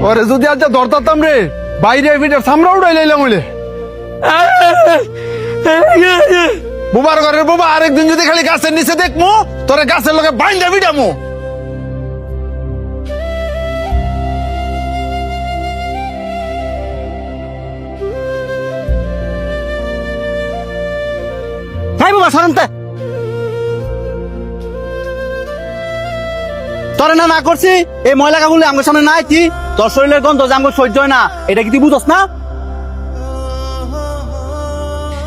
ওরে যদি আজ ধরতাম রে বাইরে ভিটার সামরা উড়াই লাইলাম বলে বুবার ঘরের বাবা আরেকদিন যদি খালি গাছের নিচে দেখমু তোরে গাছের লগে বাইন্দা বিডামু। ভাই বাবা সরন্তে তোরে না করছি এই ময়লা কাগুলি আমার সামনে না আইতি তোর শরীরের গন্ধ যে আমার সহ্য হয় না এটা কি তুই বুঝস না?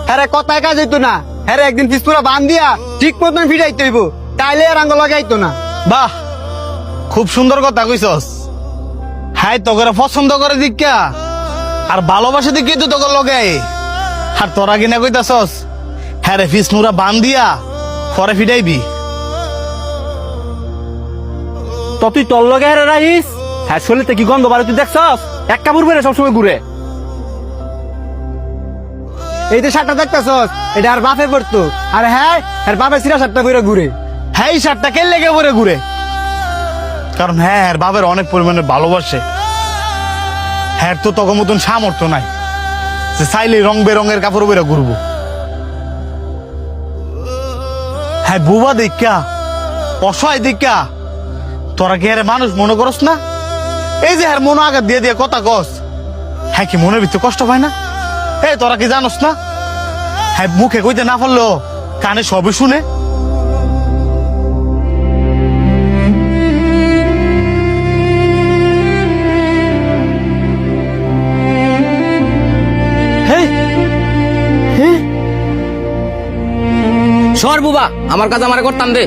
হ্যাঁ কথায় কাজ হইতো না, হ্যাঁ একদিন পিস্তুরা বান দিয়া ঠিক মতন ফিরাইতে হইব, তাইলে আর আঙ্গ লাগাইতো না। বাহ, খুব সুন্দর কথা কইছস। হাই তোকে পছন্দ করে দিকা আর ভালোবাসে দিকে তো তোকে লগে আর তোরা কিনা কইতাছস হ্যাঁ রে ফিসনুরা বান দিয়া পরে ফিরাইবি। তো তুই তোর লগে হেরে রাখিস, হ্যাঁ শরীরতে কি গন্ধ বাড়ে তুই দেখছস? এক কাপড় বেড়ে সবসময় ঘুরে। এই যে শার্টটা দেখতেছস এটা আর বাপে পড়তো, আর হ্যাঁ আর বাপের সিরা শার্টটা পরে ঘুরে। হ্যাঁ এই শার্টটা কে লেগে পরে ঘুরে, কারণ হ্যাঁ বাবার অনেক পরিমাণে ভালোবাসে। হ্যাঁ তো তখন মতন সামর্থ্য নাই যে চাইলে রং বেরঙের কাপড় বেরো ঘুরবো। হ্যাঁ বুবা দেখা অসহায় দেখা তোরা কি হ্যাঁ মানুষ মনে করস না? এই যে হ্যাঁ মনে আঘাত দিয়ে দিয়ে কথা কস, হ্যাঁ কি মনের ভিতরে কষ্ট পায় না? এই তোরা কি জানোস না হ্যাঁ মুখে কইতে না পারলো কানে সবই শুনে। সর বুবা, আমার কাজ আমারে করতাম দে।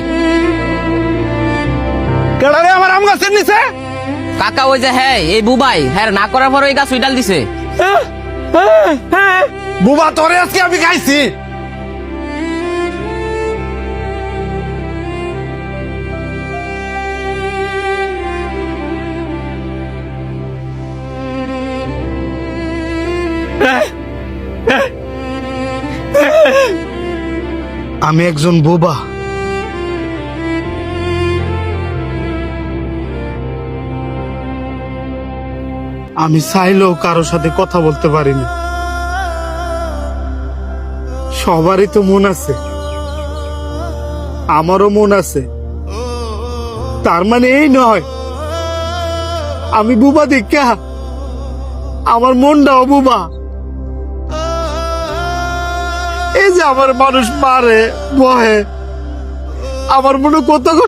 কেডা রে আমার আম গাছের নিচে? কাকা ওই যে হ্যাঁ এই বুবাই হ্যাঁ না করার পর ওই গাছ উইডাল দিছে। বুবা তোরে আজকে আমি খাইছি। আমি একজন বোবা, আমি চাইলেও কারোর সাথে কথা বলতে পারি না। সবারই তো মন আছে, আমারও মন আছে, তার মানে এই নয় আমি বুবা দেখা আমার মনটাও বুবা। এই যে আমার মানুষ মারে বহে, আমার মনে কত